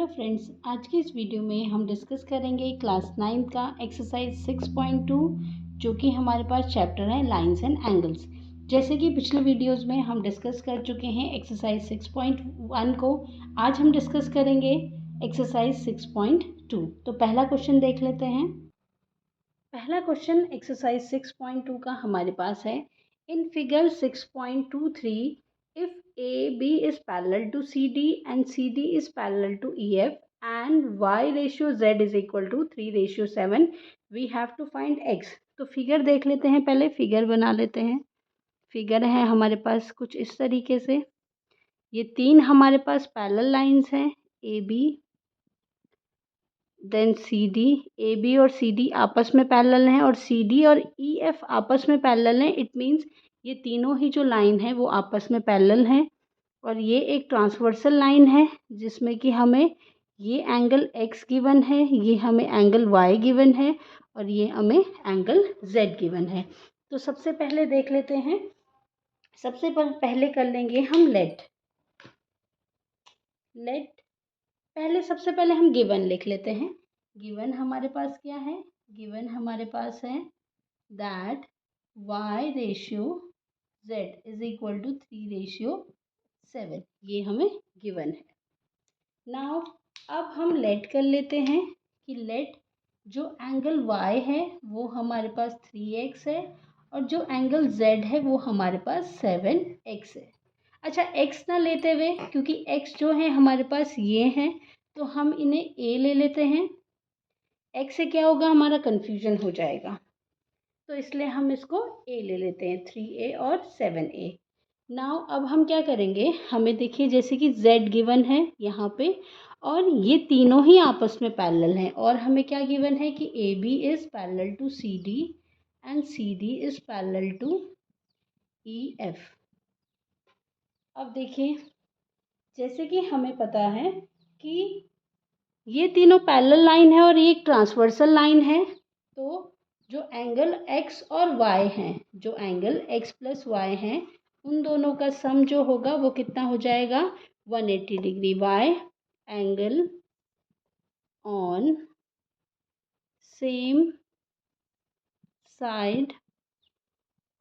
Hello friends, आज की इस वीडियो में हम डिस्कस करेंगे क्लास 9 का एक्सरसाइज 6.2 जो कि हमारे पास चैप्टर है लाइंस एंड एंगल्स। जैसे कि पिछले वीडियोस में हम डिस्कस कर चुके हैं एक्सरसाइज 6.1 को, आज हम डिस्कस करेंगे एक्सरसाइज 6.2। तो पहला क्वेश्चन देख लेते हैं। पहला क्वेश्चन एक्सरसाइज 6.2 का हमारे पास है। In figure 6.23 if AB is parallel to CD and CD is parallel to EF and Y ratio Z is equal to 3:7 we have to find X। तो फिगर देख लेते हैं, पहले फिगर बना लेते हैं। फिगर है हमारे पास कुछ इस तरीके से। ये तीन हमारे पास पैरेलल लाइंस हैं, AB देन CD। AB और CD आपस में पैरेलल हैं और CD और EF आपस में पैरेलल हैं। इट मीन्स ये तीनों ही जो लाइन है वो आपस में पैरेलल हैं। और ये एक ट्रांसवर्सल लाइन है जिसमें कि हमें ये एंगल X गिवन है, ये हमें एंगल Y गिवन है और ये हमें एंगल Z गिवन है। तो सबसे पहले देख लेते हैं। सबसे पहले कर लेंगे हम लेट पहले सबसे पहले हम गिवन लिख लेते हैं। गिवन हमारे पास क्या है? गिवन हमारे पास है that Y ratio Z is equal to 3:7। ये हमें गिवन है। नाउ अब हम लेट कर लेते हैं कि लेट जो एंगल Y है वो हमारे पास 3x है और जो एंगल Z है वो हमारे पास 7x है। अच्छा, x ना लेते हुए, क्योंकि x जो है हमारे पास ये हैं, तो हम इन्हें a ले लेते हैं। x से क्या होगा, हमारा कन्फ्यूजन हो जाएगा, तो इसलिए हम इसको a ले लेते हैं, 3a और 7a। नाउ अब हम क्या करेंगे, हमें देखिए जैसे कि z गिवन है यहाँ पे और ये तीनों ही आपस में पैरेलल हैं और हमें क्या गिवन है कि AB is parallel to CD and CD is parallel to EF। अब देखिए जैसे कि हमें पता है कि ये तीनों पैरेलल लाइन है और ये एक ट्रांसवर्सल लाइन है, तो जो एंगल x और y हैं, जो एंगल x प्लस y हैं, उन दोनों का सम जो होगा वो कितना हो जाएगा, 180 degree. y angle on same side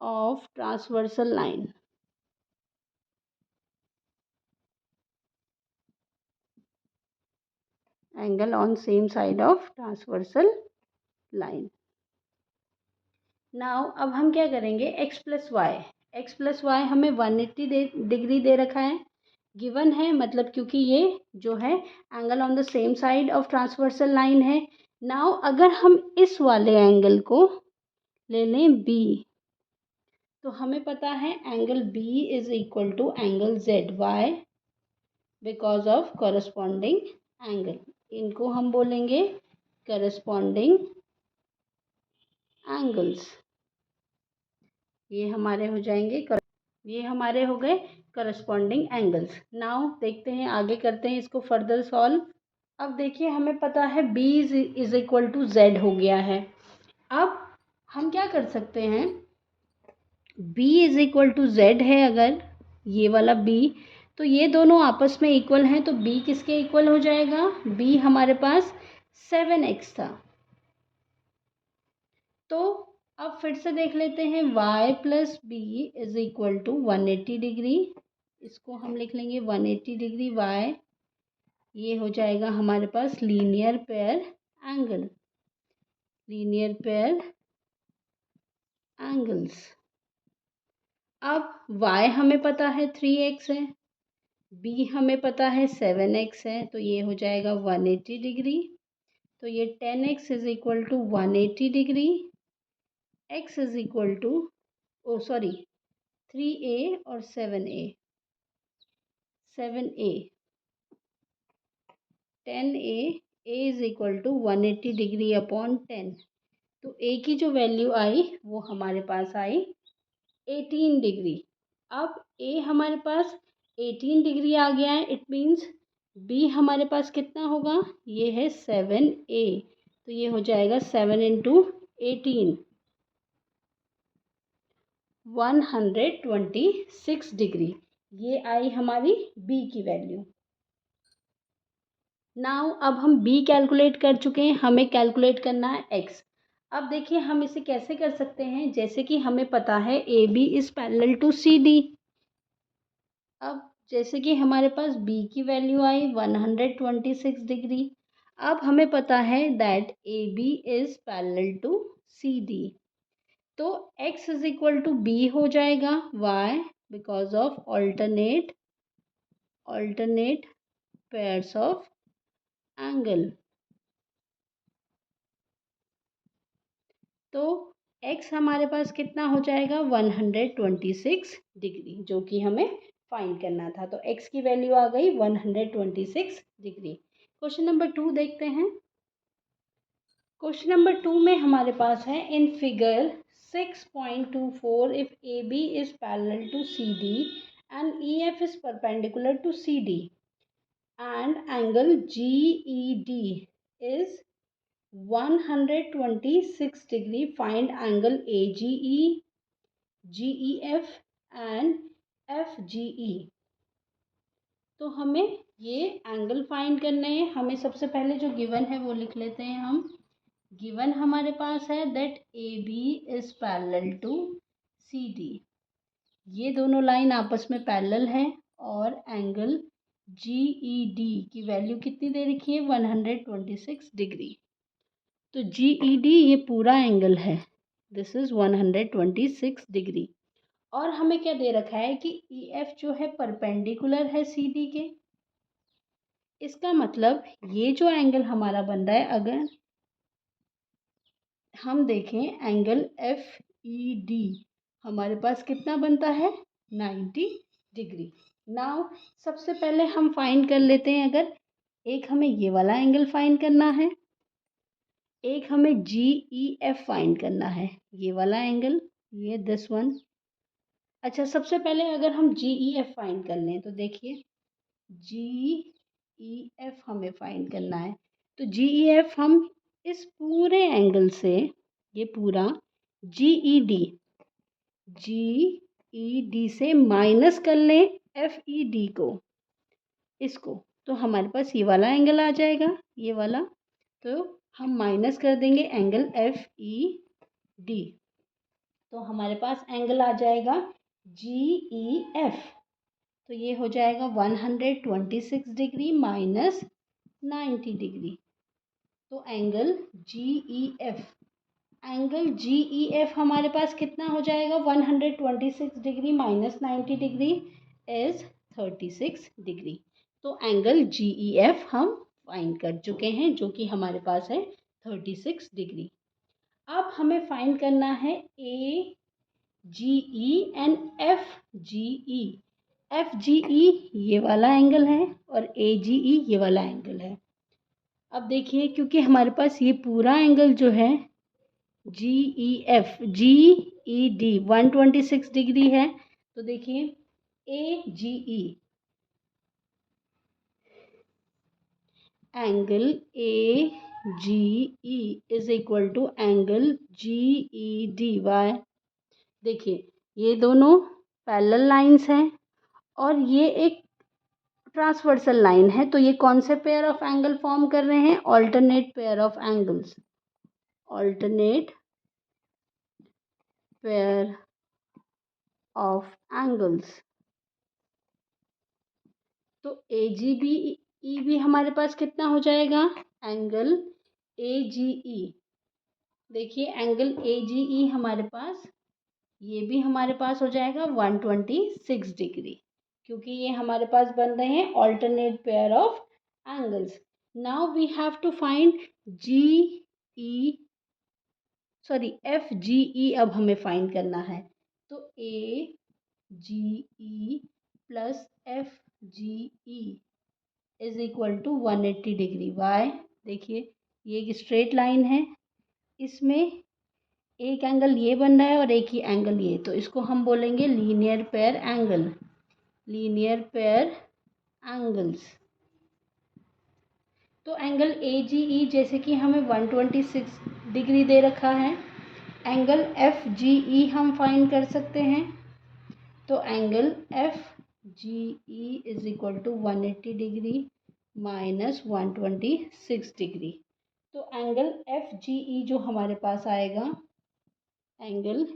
of transversal line. Angle on same side of transversal line. Now अब हम क्या करेंगे, x प्लस वाई हमें 180 डिग्री दे रखा है, गिवन है, मतलब क्योंकि ये जो है angle on the same side of transversal line है। नाउ अगर हम इस वाले एंगल को ले लें b, तो हमें पता है angle b is equal to angle z। Why because of corresponding angle, इनको हम बोलेंगे कॉरस्पॉन्डिंग एंगल्स। ये हमारे हो जाएंगे, ये हमारे हो गए करस्पॉन्डिंग एंगल्स। नाउ देखते हैं, आगे करते हैं इसको फर्दर सॉल्व। अब देखिए हमें पता है b is equal to z हो गया है। अब हम क्या कर सकते हैं, b is equal to z है अगर ये वाला b, तो ये दोनों आपस में इक्वल हैं, तो b किसके इक्वल हो जाएगा, b हमारे पास 7x था। तो अब फिर से देख लेते हैं, y plus b is equal to 180 degree. इसको हम लिख लेंगे 180 डिग्री y। ये हो जाएगा हमारे पास linear pair angle, linear pair angles. अब y हमें पता है 3x है, b हमें पता है 7x है, तो ये हो जाएगा 180 डिग्री। तो ये 10x is equal to 180 degree, x is equal to 3a और 7a 10a is equal to 180 degree upon 10। तो a की जो वैल्यू आई वो हमारे पास आई 18 डिग्री। अब a हमारे पास 18 डिग्री आ गया है, इट मीन्स b हमारे पास कितना होगा, ये है 7a, तो ये हो जाएगा 7 इंटू 18, 126 डिग्री। ये आई हमारी b की वैल्यू। नाउ अब हम बी कैलकुलेट कर चुके हैं, हमें कैलकुलेट करना है एक्स। अब देखिए हम इसे कैसे कर सकते हैं, जैसे कि हमें पता है a B is parallel to C d. अब जैसे कि हमारे पास बी की वैल्यू आई 126 डिग्री। अब हमें पता है that a B is parallel to C d. तो x is equal to b हो जाएगा। Why? Because of alternate pairs of angle. तो x हमारे पास कितना हो जाएगा 126 डिग्री, जो कि हमें फाइंड करना था। तो x की वैल्यू आ गई 126 डिग्री। क्वेश्चन नंबर 2 देखते हैं। क्वेश्चन नंबर 2 में हमारे पास है in figure 6.24 if A B is parallel to C d and e f is perpendicular to C d and angle g e d is 126 degree, find angle AGE, GEF and FGE। तो हमें ये angle find करने हैं। हमें सबसे पहले जो given है वो लिख लेते हैं हम। गिवन हमारे पास है that AB is parallel to CD। ये दोनों लाइन आपस में पैरेलल है और एंगल GED की वैल्यू कितनी दे रखी है 126 डिग्री। तो GED ये पूरा एंगल है, दिस इज 126 डिग्री। और हमें क्या दे रखा है कि EF जो है परपेंडिकुलर है CD के। इसका मतलब ये जो एंगल हमारा बन रहा है, अगर हम देखें एंगल FED हमारे पास कितना बनता है 90 डिग्री। नाउ सबसे पहले हम फाइंड कर लेते हैं, अगर एक हमें ये वाला एंगल फाइंड करना है, एक हमें GEF फाइंड करना है, ये वाला एंगल, ये दिस वन। अच्छा सबसे पहले अगर हम GEF फाइंड कर लें तो देखिए GEF हमें फाइंड करना है। तो GEF हम इस पूरे एंगल से, ये पूरा GED से माइनस कर लें FED को, इसको, तो हमारे पास ये वाला एंगल आ जाएगा, ये वाला। तो हम माइनस कर देंगे एंगल FED, तो हमारे पास एंगल आ जाएगा GEF। तो ये हो जाएगा 126 डिग्री माइनस 90 डिग्री। तो एंगल GEF हमारे पास कितना हो जाएगा 126 degree minus 90 degree is 36 degree. तो एंगल GEF हम फाइंड कर चुके हैं, जो कि हमारे पास है 36 डिग्री। अब हमें फाइंड करना है AGE एंड FGE। FGE ये वाला एंगल है और AGE ये वाला एंगल है। अब देखिए क्योंकि हमारे पास ये पूरा एंगल जो है GED 126 डिग्री है, तो देखिए AGE angle AGE is equal to angle GED। Why? देखिए ये दोनों पैरेलल लाइंस हैं और ये एक ट्रांसवर्सल लाइन है, तो ये कौन से पेयर ऑफ एंगल फॉर्म कर रहे हैं, alternate pair of angles, alternate pair of angles. तो AGBE भी हमारे पास कितना हो जाएगा, एंगल AGE। देखिए एंगल AGE हमारे पास, ये भी हमारे पास हो जाएगा 126 डिग्री, क्योंकि ये हमारे पास बन रहे हैं alternate pair of angles. Now we have to find FGE अब हमें फाइंड करना है। तो AGE plus FGE is equal to 180 degree. Why? देखिए ये एक स्ट्रेट लाइन है, इसमें एक एंगल ये बन रहा है और एक ही एंगल ये, तो इसको हम बोलेंगे linear pair angle, linear pair angles. तो एंगल AGE जैसे कि हमें 126 डिग्री दे रखा है, एंगल FGE हम फाइंड कर सकते हैं। तो angle FGE is equal to 180 degree minus 126 degree. तो एंगल एफ जी ई जो हमारे पास आएगा, एंगल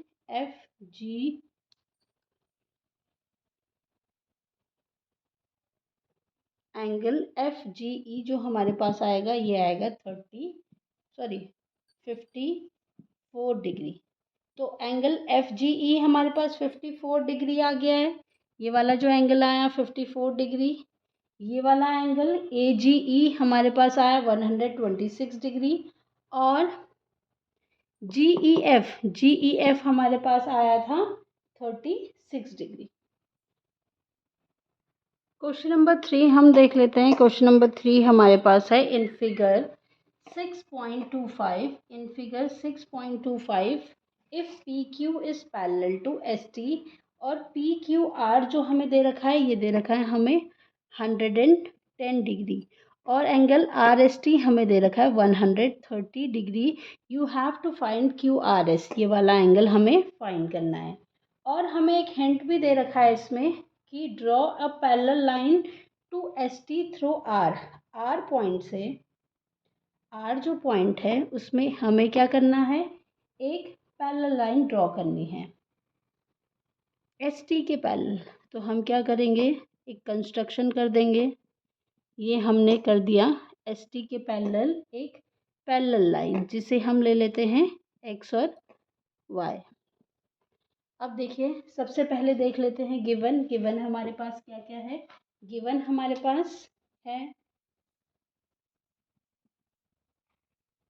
एफ जी जो हमारे पास आएगा, ये आएगा 54 डिग्री। तो एंगल एफ जी ई हमारे पास 54 डिग्री आ गया है। ये वाला जो एंगल आया 54 डिग्री, ये वाला एंगल ए जी ई हमारे पास आया 126 डिग्री, और जी ई एफ हमारे पास आया था 36 डिग्री। क्वेश्चन नंबर 3 हम देख लेते हैं। क्वेश्चन नंबर 3 हमारे पास है in figure 6.25, if p Q is parallel to S T, और पी क्यू आर जो हमें दे रखा है, ये दे रखा है हमें 110 डिग्री, और एंगल आर एस टी हमें दे रखा है 130 degree. You have to find q are s, ये वाला एंगल हमें फाइंड करना है। और हमें एक हिंट भी दे रखा है इसमें कि draw a parallel line to S t through r. R point से, आर जो पॉइंट है उसमें हमें क्या करना है, एक पैरेलल लाइन ड्रॉ करनी है एस टी के पैरेलल। तो हम क्या करेंगे, एक कंस्ट्रक्शन कर देंगे। ये हमने कर दिया एस टी के पैरेलल एक पैरेलल लाइन, जिसे हम ले लेते हैं एक्स और वाई। अब देखिए, सबसे पहले देख लेते हैं गिवन हमारे पास क्या क्या है। गिवन हमारे पास है,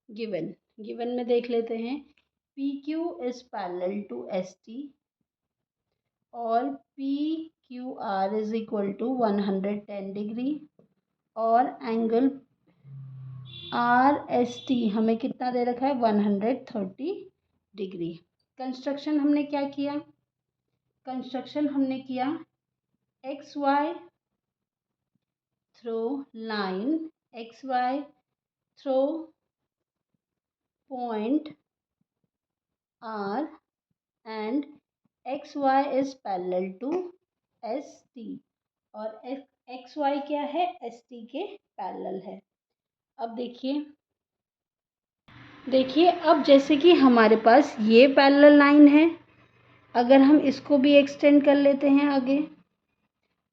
गिवन में देख लेते हैं P Q is parallel to S T, और P Q R is equal to 110 degree, और एंगल आर एस टी हमें कितना दे रखा है, 130 डिग्री। कंस्ट्रक्शन हमने क्या किया, कंस्ट्रक्शन हमने किया x y through line, x y through point r, and x Y is parallel to S T, और एक्स वाई क्या है, एस टी के पैरेलल है। अब देखिए अब जैसे कि हमारे पास ये पैरेलल लाइन है, अगर हम इसको भी एक्सटेंड कर लेते हैं आगे,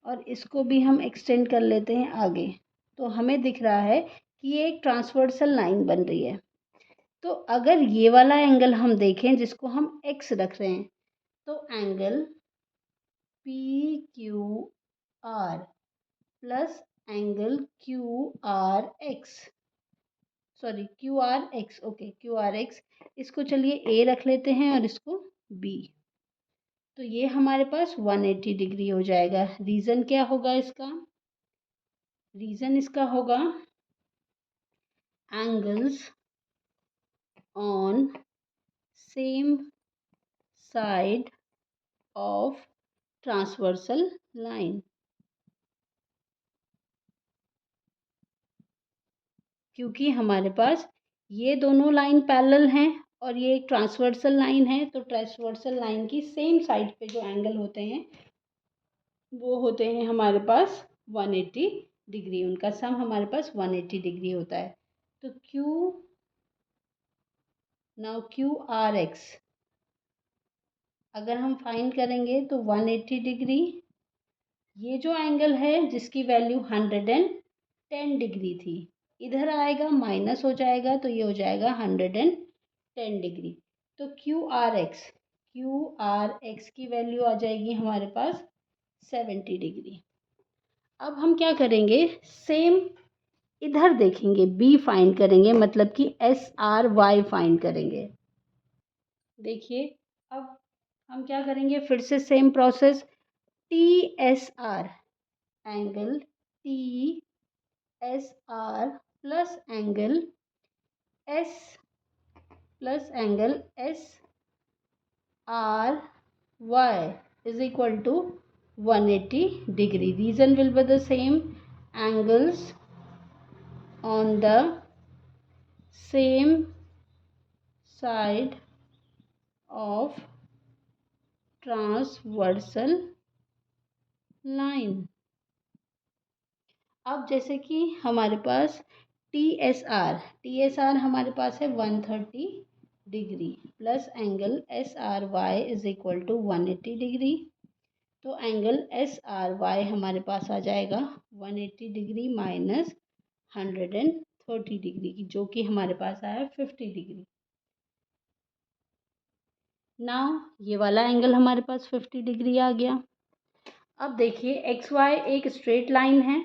और इसको भी हम एक्सटेंड कर लेते हैं आगे, तो हमें दिख रहा है कि ये एक ट्रांसवर्सल लाइन बन रही है। तो अगर ये वाला एंगल हम देखें, जिसको हम एक्स रख रहे हैं, तो angle P Q R plus angle Q R x, sorry Q R x, okay Q R x, इसको चलिए ए रख लेते हैं और इसको बी। तो ये हमारे पास 180 डिग्री हो जाएगा। रीज़न क्या होगा इसका, रीज़न इसका होगा angles on same side of transversal line, क्योंकि हमारे पास ये दोनों लाइन पैरेलल हैं और ये एक ट्रांसवर्सल लाइन है। तो ट्रांसवर्सल लाइन की सेम साइड पे जो एंगल होते हैं वो होते हैं हमारे पास 180 डिग्री, उनका सम हमारे पास 180 डिग्री होता है। तो क्यू आर एक्स अगर हम फाइंड करेंगे तो 180 डिग्री, ये जो एंगल है जिसकी वैल्यू 110 डिग्री थी, इधर आएगा माइनस हो जाएगा, तो ये हो जाएगा 110 डिग्री। तो क्यू आर एक्स की वैल्यू आ जाएगी हमारे पास 70 डिग्री। अब हम क्या करेंगे, सेम इधर देखेंगे, बी फाइंड करेंगे, मतलब कि एस आर वाई फाइंड करेंगे। देखिए अब हम क्या करेंगे, फिर से same process, t s r, angle t s r plus angle S R y is equal to 180 degree. Reason will be the same, angles on the same side of transversal line. अब जैसे कि हमारे पास T s are हमारे पास है 130 degree plus angle S R Y is equal to 180 degree. तो angle S R Y हमारे पास आ जाएगा 180 डिग्री माइनस 130 डिग्री की, जो कि हमारे पास आया 50 डिग्री। नाउ ये वाला एंगल हमारे पास 50 डिग्री आ गया। अब देखिए एक्स वाई एक स्ट्रेट लाइन है।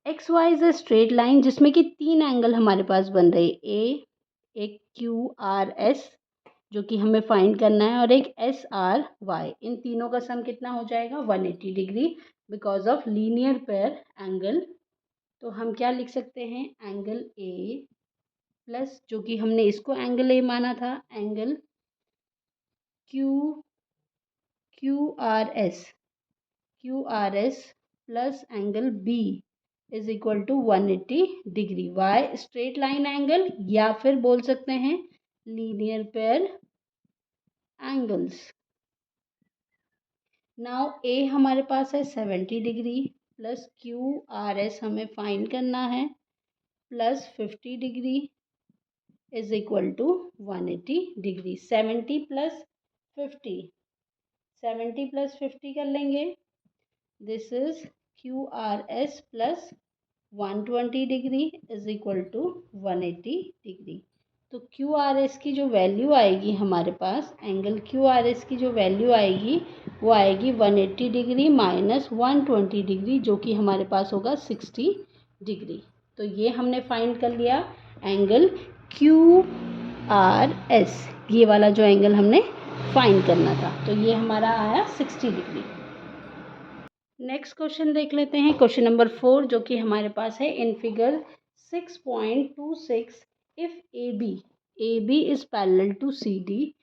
X Y is a straight line जिसमें कि 3 एंगल हमारे पास बन रहे हैं, एक क्यू आर एस जो कि हमें फाइंड करना है, और एक एस आर वाई। इन तीनों का सम कितना हो जाएगा 180 degree because of linear pair angle. तो हम क्या लिख सकते हैं, एंगल ए प्लस, जो कि हमने इसको एंगल ए माना था, angle Q Q are S plus angle B is equal to 180 degree. Y straight line angle, या फिर बोल सकते हैं linear pair angles. Now A हमारे पास है 70 degree plus Q are S हमें फाइंड करना है plus 50 degree is equal to 180 degree. 70 plus 50 कर लेंगे, this is Q are S plus 120 degree is equal to 180 degree. तो क्यू आर एस की जो वैल्यू आएगी हमारे पास, एंगल क्यू आर एस की जो वैल्यू आएगी वो आएगी 180 डिग्री माइनस 120 डिग्री, जो कि हमारे पास होगा 60 डिग्री। तो ये हमने फाइंड कर लिया एंगल क्यू आर एस, ये वाला जो एंगल हमने फाइंड करना था। तो ये हमारा आया 60 डिग्री। नेक्स्ट क्वेश्चन देख लेते हैं, क्वेश्चन नंबर 4, जो कि हमारे पास है in figure 6.26 if A B is parallel to C D,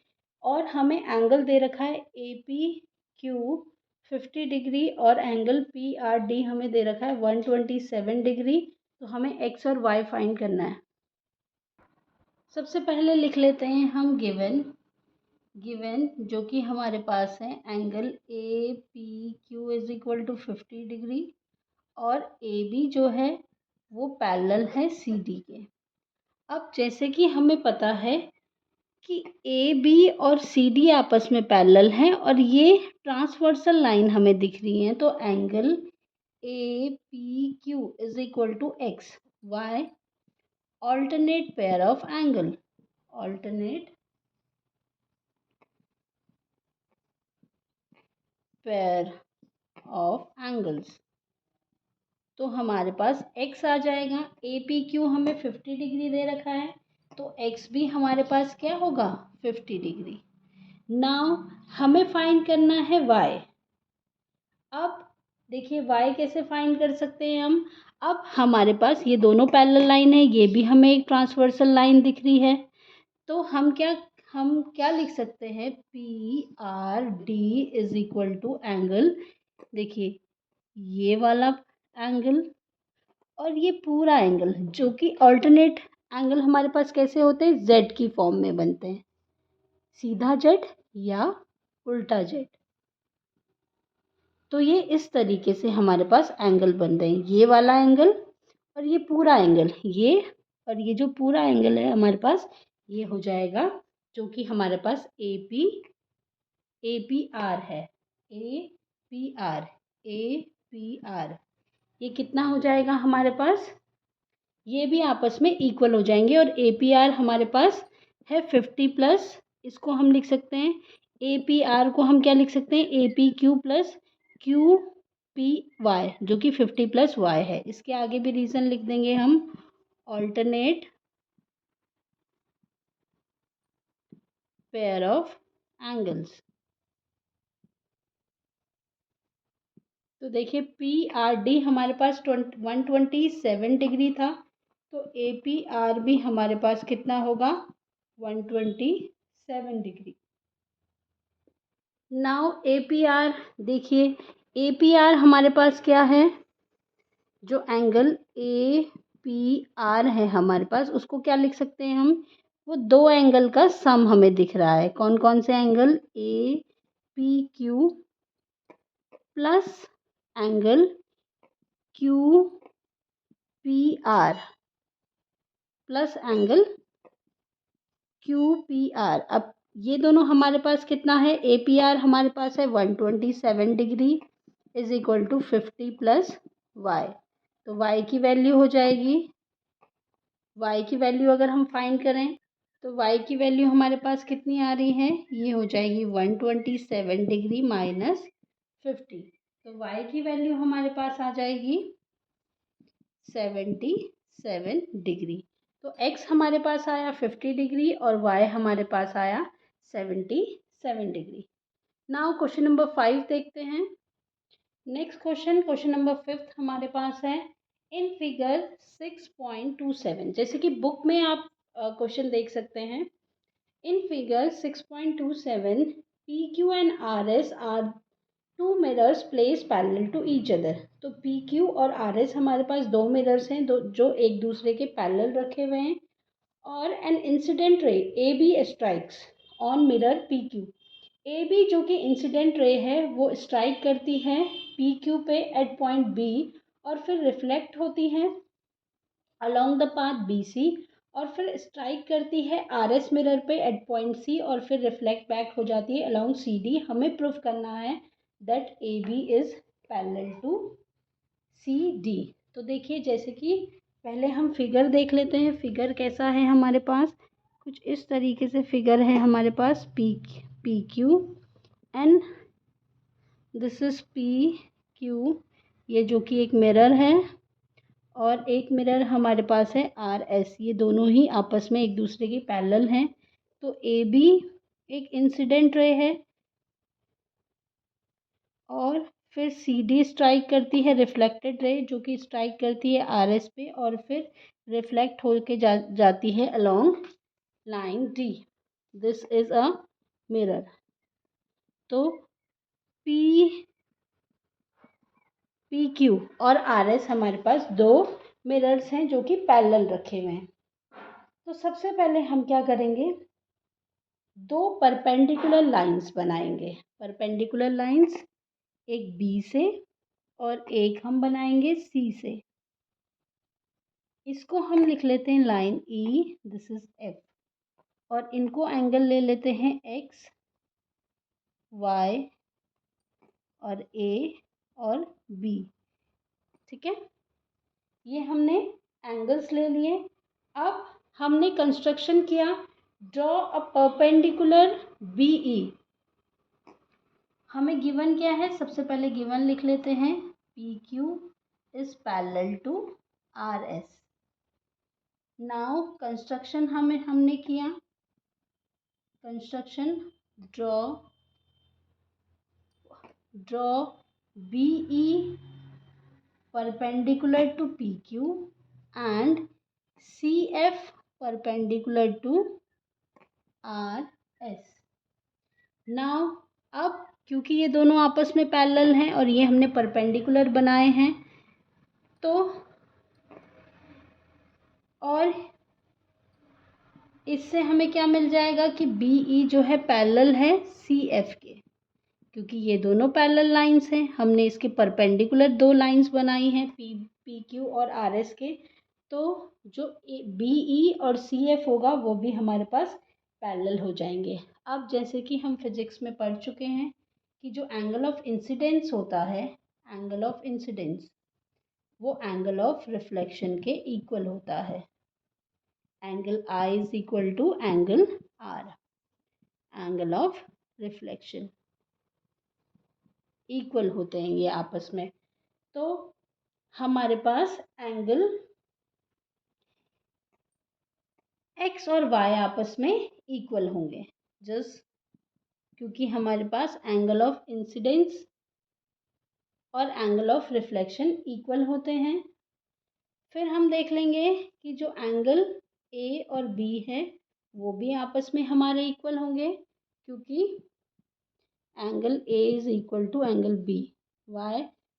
और हमें एंगल दे रखा है ए पी क्यू 50 डिग्री और एंगल पी आर डी हमें दे रखा है 127 डिग्री। तो हमें एक्स और वाई फाइंड करना है। सबसे पहले लिख लेते हैं हम गिवन जो कि हमारे पास है angle A P Q is equal to 50 degree और ए बी जो है वो पैरेलल है सी डी के। अब जैसे कि हमें पता है कि ए बी और सी डी आपस में पैरेलल हैं और ये ट्रांसवर्सल लाइन हमें दिख रही हैं, तो angle A P Q is equal to X Y alternate pair of angle, alternate pair of angles। तो हमारे पास x आ जाएगा, ए पी क्यू हमें 50 डिग्री दे रखा है, तो x भी हमारे पास क्या होगा 50 डिग्री। नाउ हमें फाइंड करना है y। अब देखिए y कैसे फाइंड कर सकते हैं हम। अब हमारे पास ये दोनों पैरेलल लाइन है, ये भी हमें एक ट्रांसवर्सल लाइन दिख रही है, तो हम क्या लिख सकते हैं, P R D is equal to angle, देखिए ये वाला एंगल और ये पूरा एंगल, जो कि अल्टरनेट एंगल हमारे पास कैसे होते हैं, जेड की फॉर्म में बनते हैं, सीधा जेड या उल्टा जेड। तो ये इस तरीके से हमारे पास एंगल बन रहे हैं, ये वाला एंगल और ये पूरा एंगल, ये और ये जो पूरा एंगल है हमारे पास ये हो जाएगा, जो कि हमारे पास ए पी आर है, ए पी आर ये कितना हो जाएगा हमारे पास, ये भी आपस में इक्वल हो जाएंगे और ए पी आर हमारे पास है 50 प्लस, इसको हम लिख सकते हैं ए पी आर को हम क्या लिख सकते हैं, A P Q plus Q P Y, जो कि 50 प्लस वाई है। इसके आगे भी रीज़न लिख देंगे हम, ऑल्टरनेट पेयर ऑफ एंगल्स। तो देखिए पी आर डी हमारे पास 127 डिग्री था, तो ए पी आर भी हमारे पास कितना होगा 127 degree. Now A P R, देखिए ए पी आर हमारे पास क्या है, जो एंगल ए पी आर है हमारे पास उसको क्या लिख सकते हैं हम, वो दो एंगल का सम हमें दिख रहा है। कौन कौन से angle, A P Q plus angle Q P R plus angle Q P R. अब ये दोनों हमारे पास कितना है, ए पी आर हमारे पास है 127 degree is equal to 50 plus Y. तो वाई की वैल्यू हो जाएगी, वाई की वैल्यू अगर हम फाइंड करें तो वाई की वैल्यू हमारे पास कितनी आ रही है, ये हो जाएगी 127 डिग्री माइनस 50। तो वाई की वैल्यू हमारे पास आ जाएगी 77 डिग्री। तो x हमारे पास आया 50 डिग्री और y हमारे पास आया 77 डिग्री। नाउ क्वेश्चन नंबर 5 देखते हैं। नेक्स्ट क्वेश्चन नंबर 5 हमारे पास है इन फिगर 6.27। जैसे कि बुक में आप क्वेश्चन देख सकते हैं। In figure 6.27 PQ and RS are two mirrors place parallel to each other. तो PQ और RS हमारे पास दो मिरर्स हैं जो एक दूसरे के पैरेलल रखे हुए हैं। और an incident ray AB strikes on mirror PQ। AB जो कि इंसिडेंट रे है वो स्ट्राइक करती है PQ पे एट पॉइंट B और फिर रिफ्लेक्ट होती है अलोंग द पाथ BC और फिर स्ट्राइक करती है RS मिरर पे एट पॉइंट C और फिर रिफ्लेक्ट बैक हो जाती है अलोंग CD। हमें प्रूफ करना है that AB is parallel to CD। तो देखिए जैसे कि पहले हम फिगर देख लेते हैं। फिगर कैसा है हमारे पास, कुछ इस तरीके से फिगर है हमारे पास। P Q and this is PQ, ये जो कि एक मिरर है और एक मिरर हमारे पास है RS। ये दोनों ही आपस में एक दूसरे के पैरेलल हैं। तो AB एक इंसिडेंट रे है और फिर CD स्ट्राइक करती है रिफ्लेक्टेड रे जो कि स्ट्राइक करती है RS पे और फिर रिफ्लेक्ट होके जाती है along line D। This is a mirror. तो PQ और RS हमारे पास दो मिरर्स हैं जो कि पैरेलल रखे हुए हैं। तो सबसे पहले हम क्या करेंगे, दो परपेंडिकुलर लाइंस बनाएंगे। परपेंडिकुलर लाइंस एक B से और एक हम बनाएंगे C से। इसको हम लिख लेते हैं line E, this is F। और इनको एंगल ले लेते हैं X, Y और A और B। ठीक है, ये हमने एंगल्स ले लिए। अब हमने कंस्ट्रक्शन किया, ड्रॉ अ परपेंडिकुलर BE। हमें गिवन क्या है, सबसे पहले गिवन लिख लेते हैं PQ is parallel to RS। Now construction हमने किया, construction draw BE perpendicular to PQ and CF perpendicular to RS। Now अब क्योंकि ये दोनों आपस में पैरेलल हैं और ये हमने परपेंडिकुलर बनाए हैं तो और इससे हमें क्या मिल जाएगा कि BE जो है पैरेलल है CF के। क्योंकि ये दोनों पैरेलल लाइंस हैं, हमने इसके परपेंडिकुलर दो लाइंस बनाई हैं PQ और RS के। तो जो BE और CF होगा वो भी हमारे पास पैरेलल हो जाएंगे। अब जैसे कि हम फिजिक्स में पढ़ चुके हैं कि जो एंगल ऑफ इंसिडेंस होता है, एंगल ऑफ इंसिडेंस वो एंगल ऑफ रिफ्लेक्शन के इक्वल होता है। Angle I is equal to angle R, angle of reflection equal होते हैं ये आपस में। तो हमारे पास एंगल X और Y आपस में इक्वल होंगे जस्ट क्योंकि हमारे पास एंगल ऑफ इंसिडेंस और एंगल ऑफ रिफ्लेक्शन इक्वल होते हैं। फिर हम देख लेंगे कि जो एंगल A और B है वो भी आपस में हमारे इक्वल होंगे क्योंकि angle A is equal to angle B. Why?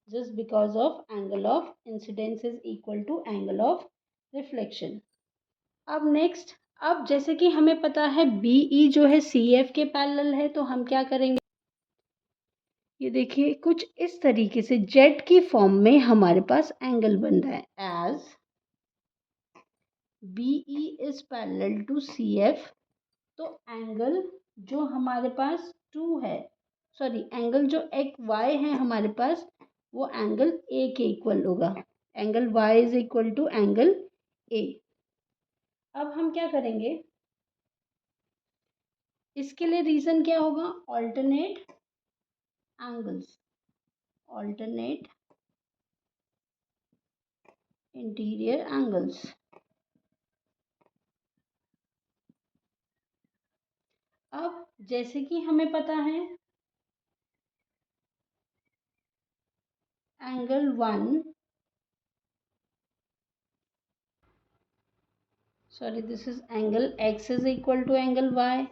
Just because of angle of incidence is equal to angle of reflection. अब नेक्स्ट, अब जैसे कि हमें पता है BE जो है CF के पैरेलल है तो हम क्या करेंगे, ये देखिए कुछ इस तरीके से जेड की फॉर्म में हमारे पास एंगल बन रहा है। As BE is parallel to CF, तो एंगल जो हमारे पास 2 है, सॉरी एंगल जो एक Y है हमारे पास, वो एंगल A के इक्वल होगा। Angle Y is equal to angle A। अब हम क्या करेंगे, इसके लिए रीजन क्या होगा, alternate angles, alternate interior angles. अब जैसे कि हमें पता है angle 1, sorry this is angle X is equal to angle Y,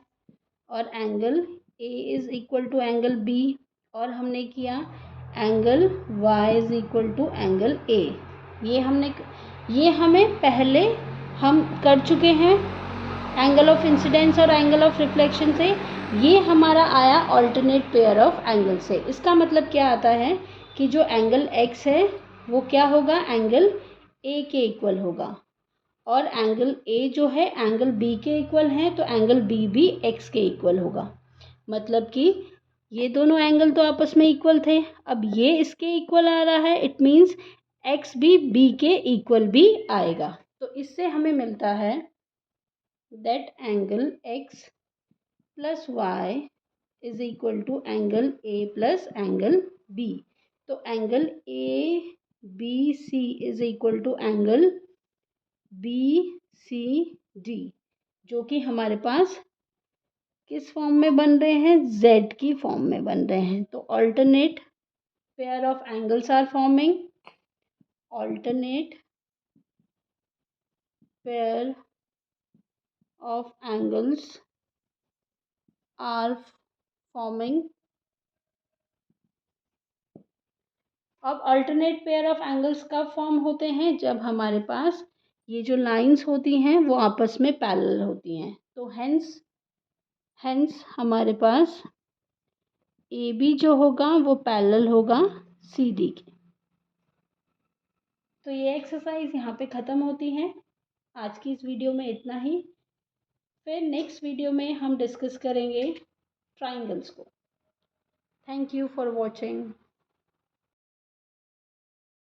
और angle A is equal to angle B, और हमने किया angle Y is equal to angle A। ये हमें पहले हम कर चुके हैं एंगल ऑफ इंसिडेंस और एंगल ऑफ रिफ्लेक्शन से। ये हमारा आया अल्टरनेट पेयर ऑफ एंगल से। इसका मतलब क्या आता है कि जो एंगल X है वो क्या होगा, एंगल A के इक्वल होगा, और एंगल A जो है एंगल B के इक्वल है, तो एंगल B भी X के इक्वल होगा। मतलब कि ये दोनों एंगल तो आपस में इक्वल थे, अब ये इसके इक्वल आ रहा है, इट मीन्स X भी B के इक्वल भी आएगा। तो इससे हमें मिलता है that angle X plus Y is equal to angle A plus angle B। तो angle ABC is equal to angle BCD, जो कि हमारे पास किस फॉर्म में बन रहे हैं, Z की फॉर्म में बन रहे हैं। तो alternate pair of angles are forming, alternate pair of angles are forming. अब अल्टरनेट पेयर ऑफ एंगल्स कब फॉर्म होते हैं, जब हमारे पास ये जो लाइंस होती हैं वो आपस में पैरेलल होती हैं। तो हेंस हमारे पास AB जो होगा वो पैरेलल होगा CD के। तो ये एक्सरसाइज यहाँ पे ख़त्म होती है। आज की इस वीडियो में इतना ही। फिर नेक्स्ट वीडियो में हम डिस्कस करेंगे ट्राइंगल्स को। Thank you for watching.